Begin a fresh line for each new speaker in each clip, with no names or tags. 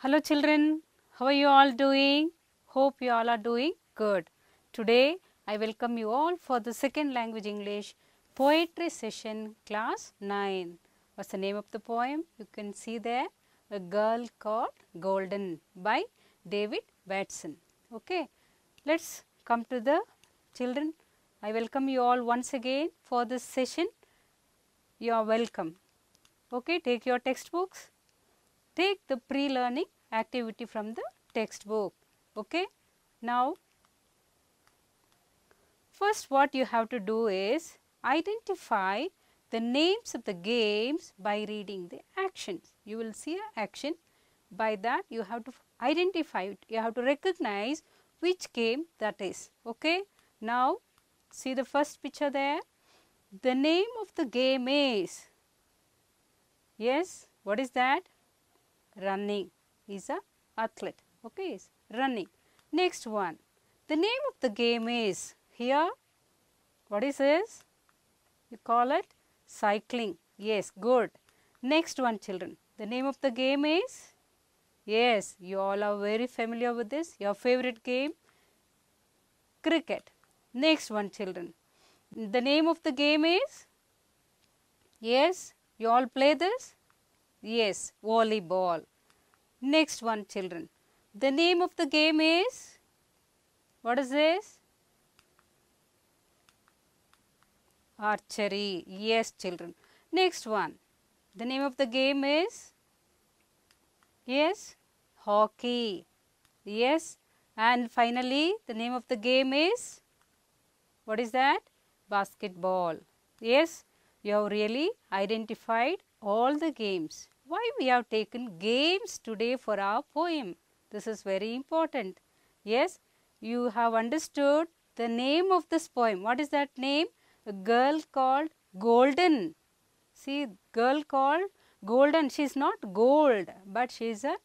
Hello children, how are you all doing? Hope you all are doing good. Today I welcome you all for the second language English poetry session class 9. What's the name of the poem? You can see there, A Girl Called Golden by David Batson. Okay, let's come to the children. I welcome you all once again for this session. You are welcome. Okay, take your textbooks. Take the pre-learning activity from the textbook. Okay. Now, first what you have to do is identify the names of the games by reading the actions. You will see an action. By that you have to identify it. You have to recognize which game that is. Okay. Now, see the first picture there. The name of the game is, yes, what is that? Running. Is a athlete. Okay, is running. Next one. The name of the game is here. What is this? You call it cycling. Yes, good. Next one, children. The name of the game is, yes, you all are very familiar with this. Your favorite game, cricket. Next one, children. The name of the game is, yes, you all play this? Yes, volleyball. Next one, children. The name of the game is, what is this? Archery. Yes, children. Next one. The name of the game is, yes, hockey. Yes. And finally, the name of the game is, what is that? Basketball. Yes, you have really identified all the games. Why we have taken games today for our poem? This is very important. Yes, you have understood the name of this poem. What is that name? A Girl Called Golden. See, girl called Golden. She is not gold, but she is a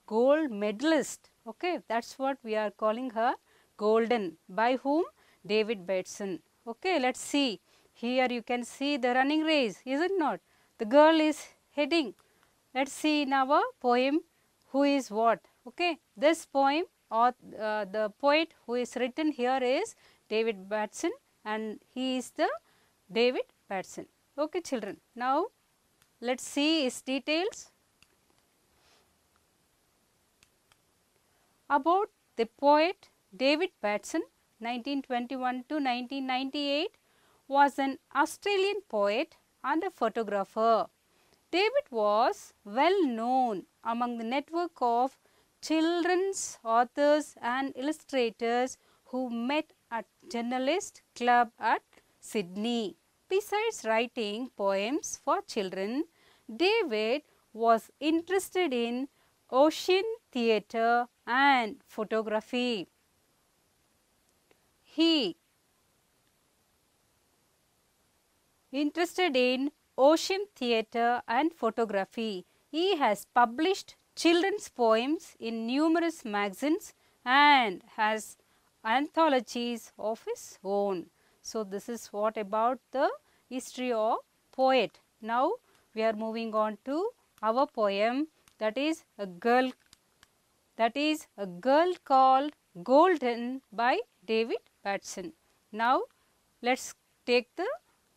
gold medalist. Okay, that's what we are calling her, Golden. By whom? David Batson. Okay, let's see. Here you can see the running race, is it not? The girl is heading. Let's see in our poem who is what. Okay, this poem or the poet who is written here is David Batson, and he is the David Batson. Okay, children. Now, let's see his details. About the poet David Batson, 1921 to 1998, was an Australian poet and a photographer. David was well known among the network of children's authors and illustrators who met at Journalist Club at Sydney. Besides writing poems for children, David was interested in ocean theatre and photography. He interested in ocean theatre and photography. He has published children's poems in numerous magazines and has anthologies of his own. So, this is what about the history of poet. Now, we are moving on to our poem, that is a girl called Golden by David Batson. Now, let's take the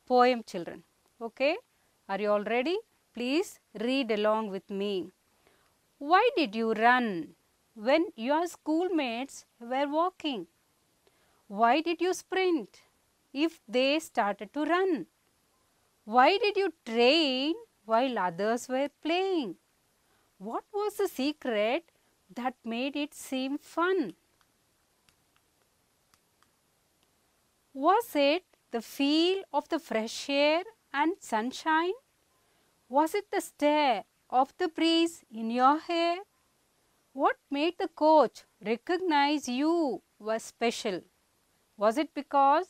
poem, children. Okay, are you all ready? Please read along with me. Why did you run when your schoolmates were walking? Why did you sprint if they started to run? Why did you train while others were playing? What was the secret that made it seem fun? Was it the feel of the fresh air and sunshine? Was it the stir of the breeze in your hair? What made the coach recognize you was special? Was it because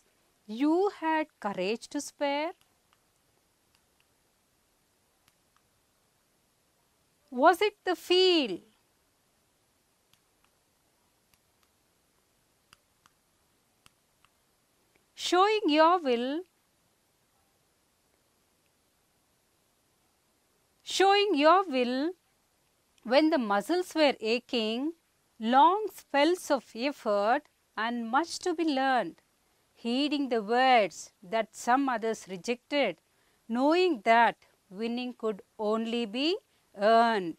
you had courage to spare? Was it the feel? Showing your will, when the muscles were aching, long spells of effort and much to be learned, heeding the words that some others rejected, knowing that winning could only be earned.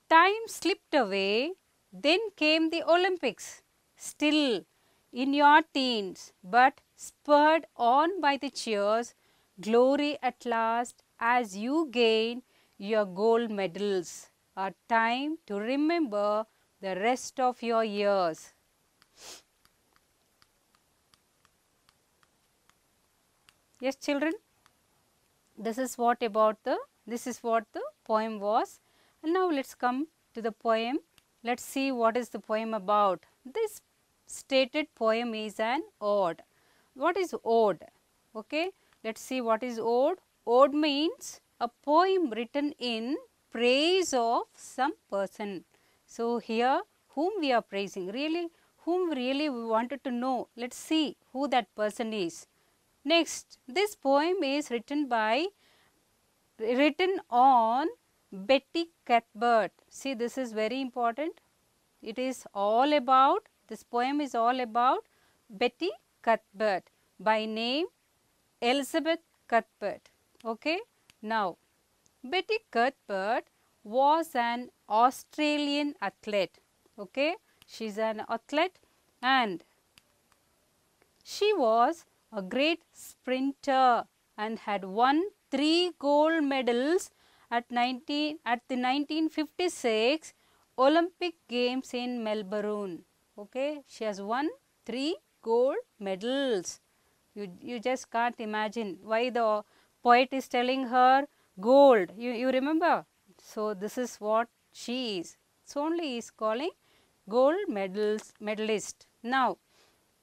Time slipped away, then came the Olympics, still in your teens, but spurred on by the cheers, glory at last as you gain your gold medals. A time to remember the rest of your years. Yes, children, this is what the poem was. And now let's come to the poem. Let's see what is the poem about. This stated poem is an ode. What is ode? Okay, let's see what is ode. Ode means a poem written in praise of some person. So here whom we are praising, whom really we wanted to know. Let's see who that person is. Next, this poem is written on Betty Cuthbert. See, this is very important. It is all about, this poem is all about Betty Cuthbert, by name Elizabeth Cuthbert. Okay. Now, Betty Cuthbert was an Australian athlete. Okay. She is an athlete and she was a great sprinter and had won 3 gold medals at the 1956 Olympic Games in Melbourne. Okay, she has won 3 gold medals. You just can't imagine why the poet is telling her gold. You remember? So this is what she is. So only he is calling gold medalist. Now,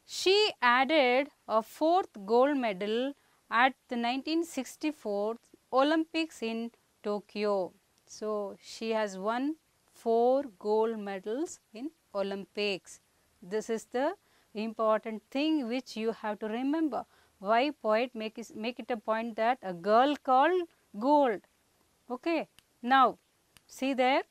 she added a 4th gold medal at the 1964 Olympics in Tokyo. So, she has won 4 gold medals in Olympics. This is the important thing which you have to remember. Why poet make it a point that a girl called gold. Okay. Now, see there,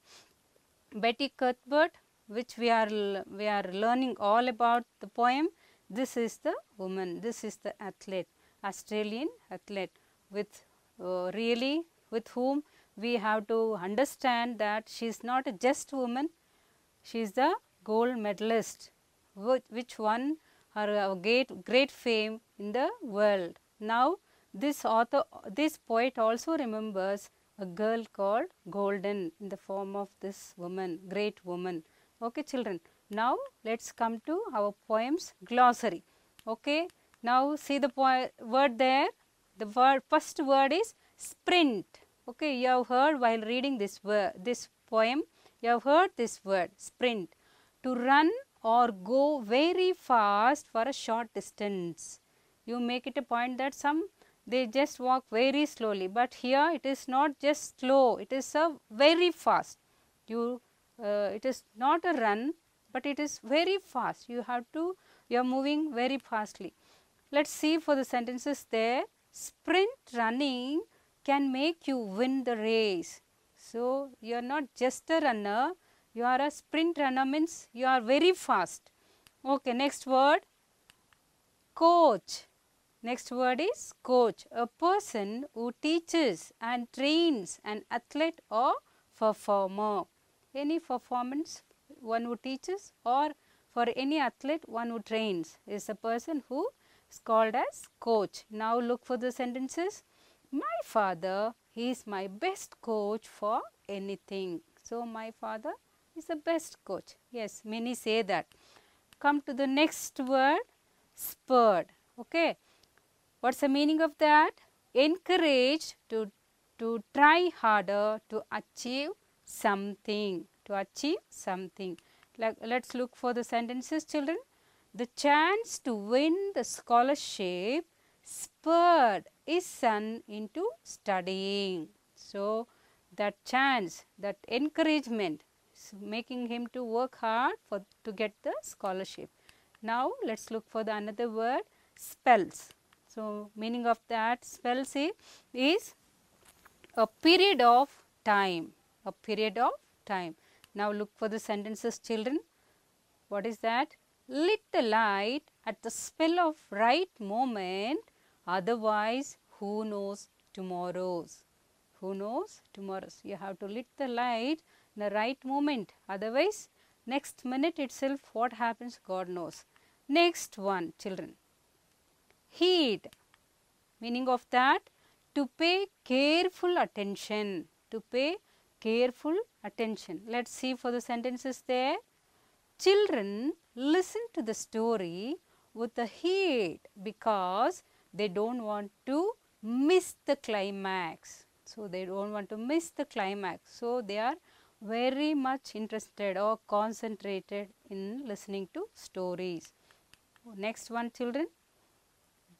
Betty Cuthbert, which we are learning all about the poem. This is the woman, this is the athlete, Australian athlete, with with whom we have to understand that she is not a just woman, she is the gold medalist, which won her great fame in the world. Now, this poet also remembers a girl called Golden in the form of this woman, great woman. Okay, children. Now, let's come to our poem's glossary. Okay. Now, see the word there. The first word is sprint. Okay, you have heard while reading this poem, you have heard this word sprint. To run or go very fast for a short distance. You make it a point that they just walk very slowly, but here it is not just slow, it is a very fast. It is not a run, but it is very fast. You are moving very fastly. Let's see for the sentences there. Sprint running can make you win the race. So, you are not just a runner, you are a sprint runner, means you are very fast. Okay, next word, coach. Next word is coach, a person who teaches and trains an athlete or performer. Any performance, one who teaches, or for any athlete, one who trains is a person who is called as coach. Now, look for the sentences. My father, he is my best coach for anything. So, my father is the best coach. Yes, many say that. Come to the next word, spurred. Okay. What's the meaning of that? Encouraged to try harder to achieve something. To achieve something. Let's look for the sentences, children. The chance to win the scholarship spurred his son into studying. So, that chance, that encouragement is making him to work hard to get the scholarship. Now, let's look for the another word, spells. So, meaning of that spell is a period of time, a period of time. Now, look for the sentences, children. What is that? Lit the light at the spell of right moment, otherwise who knows tomorrow's. Who knows tomorrow's. You have to lit the light in the right moment, otherwise next minute itself what happens God knows. Next one, children. Heed, meaning of that, to pay careful attention, to pay careful attention. Let us see for the sentences there. Children listen to the story with a heed because they don't want to miss the climax. So, they don't want to miss the climax. So, they are very much interested or concentrated in listening to stories. Next one, children.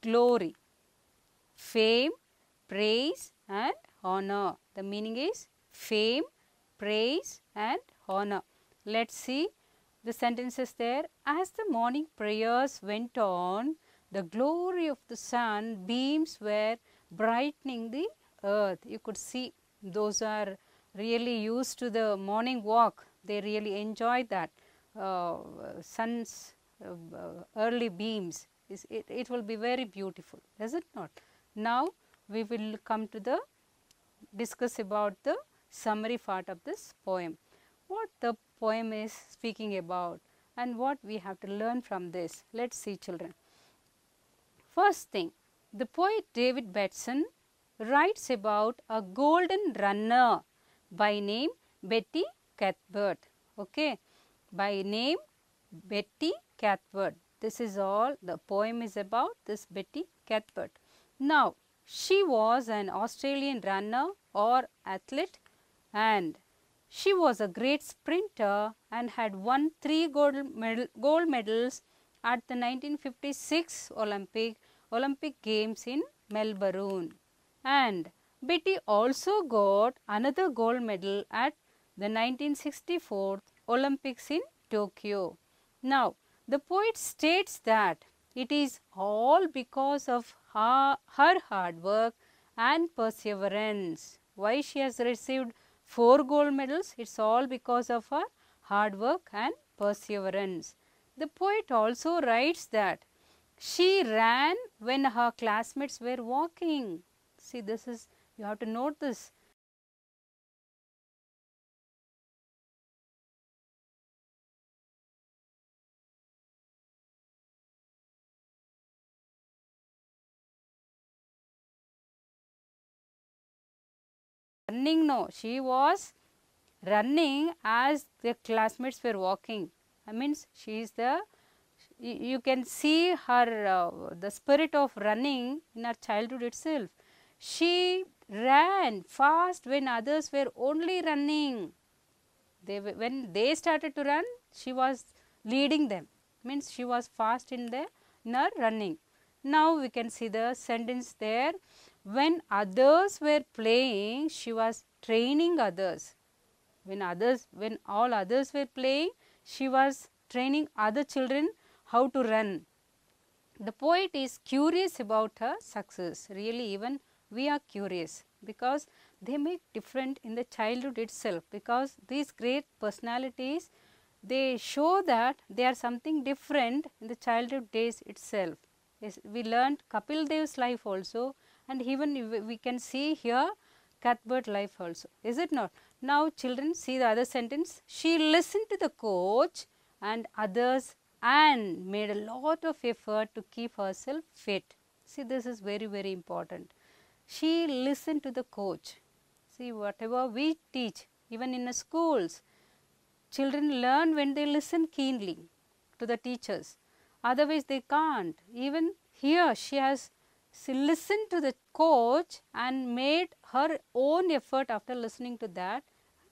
Glory, fame, praise and honor. The meaning is fame, praise and honor. Let us see the sentences there. As the morning prayers went on, the glory of the sun beams were brightening the earth. You could see those are really used to the morning walk. They really enjoy that sun's early beams. It will be very beautiful, is it not? Now, we will come to the discuss about the summary part of this poem. What the poem is speaking about and what we have to learn from this. Let us see, children. First thing, the poet David Batson writes about a golden runner by name Betty Cuthbert. Okay, by name Betty Cuthbert. This is all the poem is about, this Betty Cuthbert. Now, she was an Australian runner or athlete, and she was a great sprinter and had won 3 gold medals at the 1956 Olympic Games in Melbourne. And Betty also got another gold medal at the 1964 Olympics in Tokyo. Now, the poet states that it is all because of her hard work and perseverance. Why she has received 4 gold medals? It is all because of her hard work and perseverance. The poet also writes that she ran when her classmates were walking. See, this is, you have to note this. Running, no, she was running as the classmates were walking. I mean, she is the, you can see her the spirit of running in her childhood itself. She ran fast when others were only running. When they started to run, she was leading them. Means she was fast in her running. Now we can see the sentence there. When others were playing, she was training others. When all others were playing, she was training other children how to run. The poet is curious about her success. Really, even we are curious because they make different in the childhood itself, because these great personalities, they show that they are something different in the childhood days itself. Yes, we learned Kapil Dev's life also, and even we can see here Cuthbert life also, is it not? Now, children, see the other sentence. She listened to the coach and others and made a lot of effort to keep herself fit. See, this is very, very important. She listened to the coach. See, whatever we teach, even in the schools, children learn when they listen keenly to the teachers. Otherwise, they can't. Even here, she listened to the coach and made her own effort after listening to that.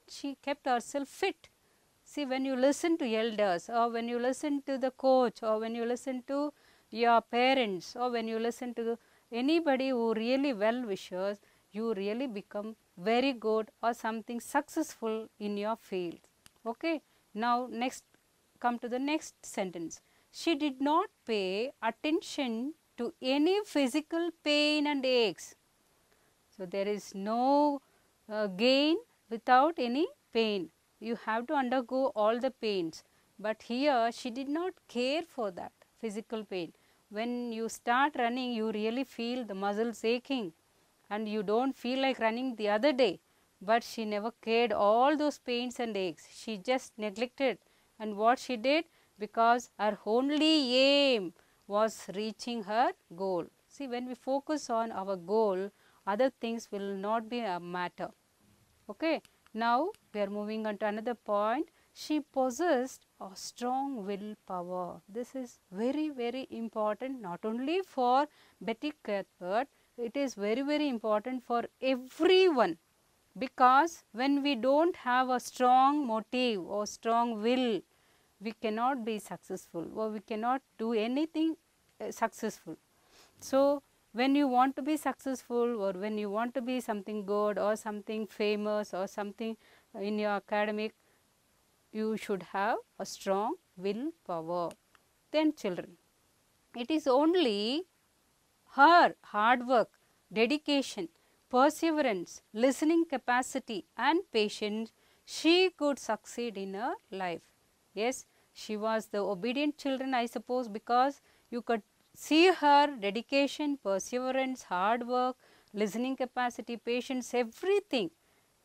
She kept herself fit. See, when you listen to elders, or when you listen to the coach, or when you listen to your parents, or when you listen to anybody who really well wishes, you really become very good or something successful in your field. Okay. Now, next, come to the next sentence. She did not pay attention to any physical pain and aches. So, there is no gain without any pain. You have to undergo all the pains, but here she did not care for that physical pain. When you start running, you really feel the muscles aching and you do not feel like running the other day, but she never cared all those pains and aches. She just neglected, and what she did, because her only aim was reaching her goal. See, when we focus on our goal, other things will not be a matter. Okay. Now, we are moving on to another point. She possessed a strong willpower. This is very, very important, not only for Betty Cuthbert, it is very, very important for everyone, because when we do not have a strong motive or strong will, we cannot be successful or we cannot do anything successful. So, when you want to be successful or when you want to be something good or something famous or something in your academic, you should have a strong willpower. Then children, it is only her hard work, dedication, perseverance, listening capacity and patience she could succeed in her life. Yes, she was the obedient children, I suppose, because you could see her dedication, perseverance, hard work, listening capacity, patience, everything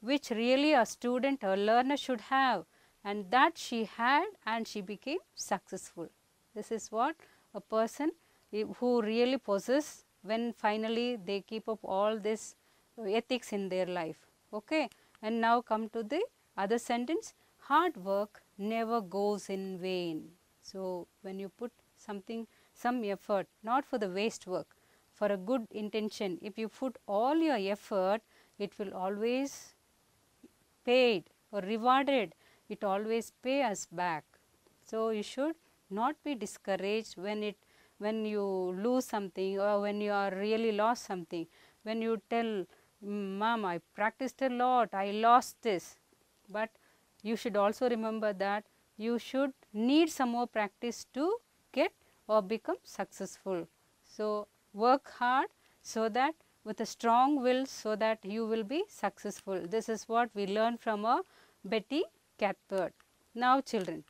which really a student or learner should have, and that she had, and she became successful. This is what a person who really possess when finally they keep up all this ethics in their life. Okay. And now come to the other sentence, hard work never goes in vain. So, when you put something, some effort, not for the waste work, for a good intention, if you put all your effort, it will always paid or rewarded, it always pay us back. So, you should not be discouraged when you lose something or when you are really lost something. When you tell, Mom, I practiced a lot, I lost this, but you should also remember that you should need some more practice to get or become successful. So, work hard so that with a strong will, so that you will be successful. This is what we learn from Betty Cuthbert. Now children,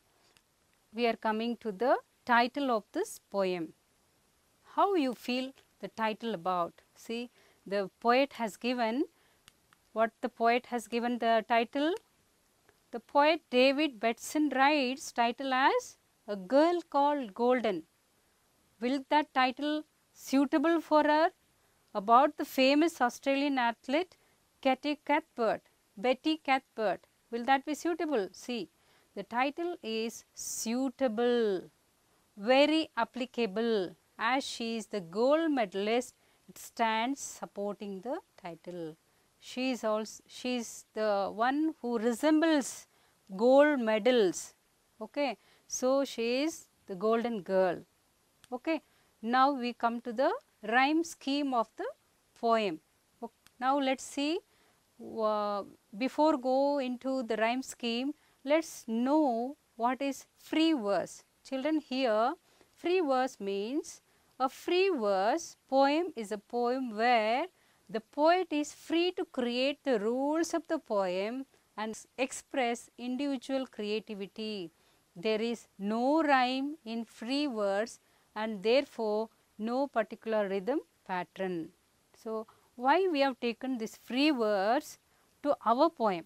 we are coming to the title of this poem. How you feel the title about? See, the poet has given, what the poet has given the title? The poet David Betson writes title as A Girl Called Golden. Will that title suitable for her? About the famous Australian athlete Betty Cuthbert. Will that be suitable? See, the title is suitable, very applicable. As she is the gold medalist, it stands supporting the title. She is the one who resembles gold medals. Okay. So, she is the golden girl. Okay. Now, we come to the rhyme scheme of the poem. Okay. Now, let us see, before go into the rhyme scheme, let us know what is free verse. Children, here free verse means a free verse poem is a poem where the poet is free to create the rules of the poem and express individual creativity. There is no rhyme in free verse and therefore no particular rhythm pattern. So, why we have taken this free verse to our poem?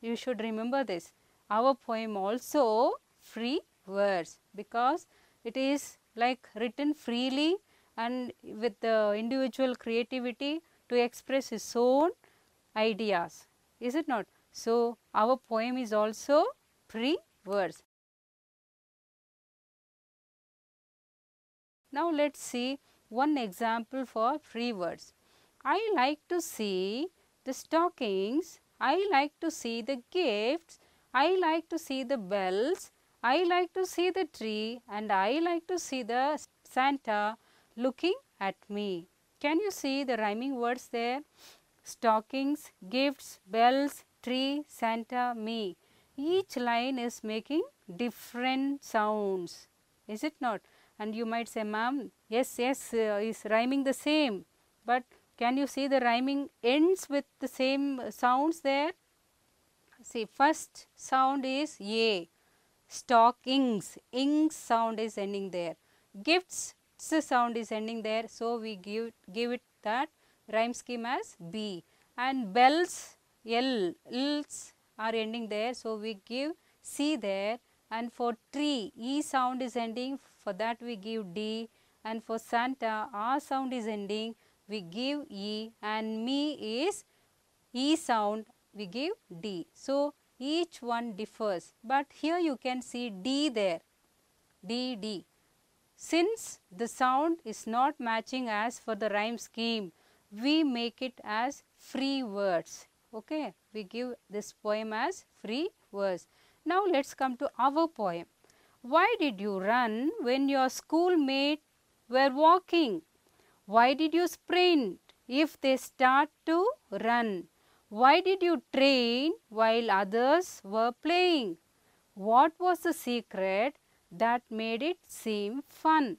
You should remember this. Our poem also free verse, because it is like written freely and with the individual creativity to express his own ideas. Is it not? So, our poem is also free verse. Now, let us see one example for free words. I like to see the stockings, I like to see the gifts, I like to see the bells, I like to see the tree, and I like to see the Santa looking at me. Can you see the rhyming words there? Stockings, gifts, bells, tree, Santa, me. Each line is making different sounds. Is it not? And you might say, ma'am, yes, is rhyming the same. But can you see the rhyming ends with the same sounds there? See, first sound is A. Stockings, ings sound is ending there. Gifts, sound is ending there. So, we give it that rhyme scheme as B. And bells, L's are ending there. So, we give C there. And for tree, E sound is ending. For that we give D. And for Santa, R sound is ending. We give E. And me is E sound, we give D. So, each one differs, but here you can see D there, D. Since the sound is not matching as for the rhyme scheme, we make it as free words. Okay, we give this poem as free words. Now, let us come to our poem. Why did you run when your schoolmates were walking? Why did you sprint if they start to run? Why did you train while others were playing? What was the secret that made it seem fun?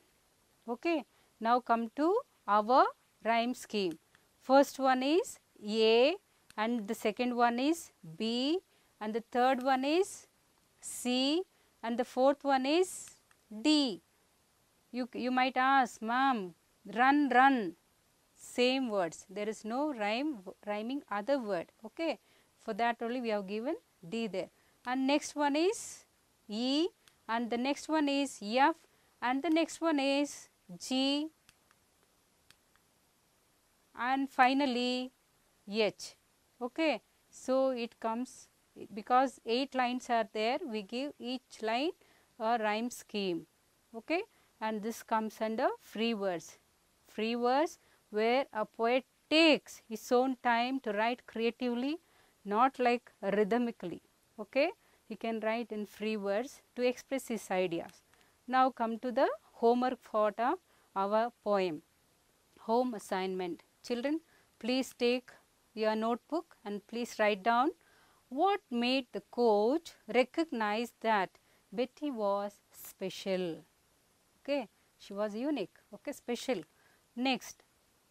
Okay. Now come to our rhyme scheme. First one is A, and the second one is B, and the third one is C, and the fourth one is D. You might ask, ma'am, run, same words. There is no rhyming other word. Okay. For that only we have given D there. And next one is E, and the next one is F, and the next one is G, and finally H. Okay. So, it comes, because 8 lines are there, we give each line a rhyme scheme. Okay. And this comes under free words. Free words where a poet takes his own time to write creatively, not like rhythmically. Okay. He can write in free words to express his ideas. Now, come to the homework part of our poem. Home assignment. Children, please take your notebook and please write down what made the coach recognize that Betty was special. Okay, she was unique. Okay, special. Next,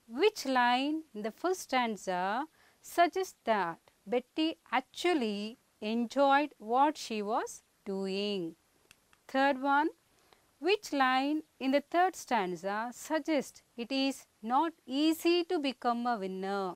which line in the first stanza suggests that Betty actually enjoyed what she was doing? Third one, which line in the third stanza suggests it is not easy to become a winner?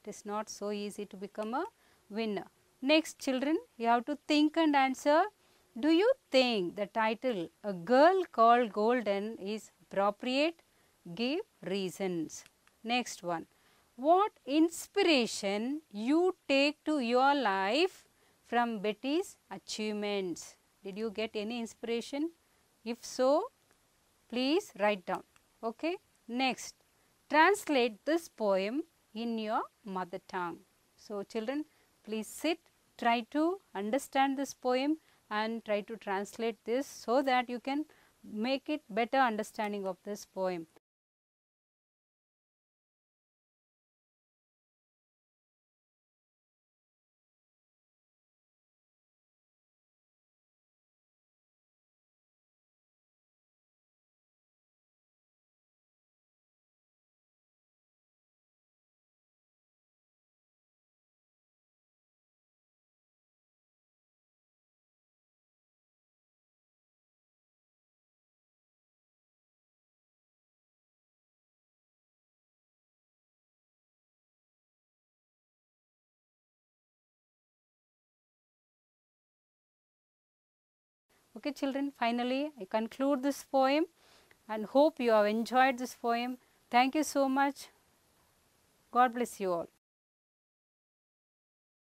It is not so easy to become a winner. Next, children, you have to think and answer. Do you think the title A Girl Called Golden is appropriate? Give reasons. Next one. What inspiration you take to your life from Betty's achievements? Did you get any inspiration? If so, please write down. Okay. Next, translate this poem in your mother tongue. So, children, please sit, try to understand this poem and try to translate this so that you can make it better understanding of this poem. Okay, children, finally I conclude this poem and hope you have enjoyed this poem. Thank you so much. God bless you all.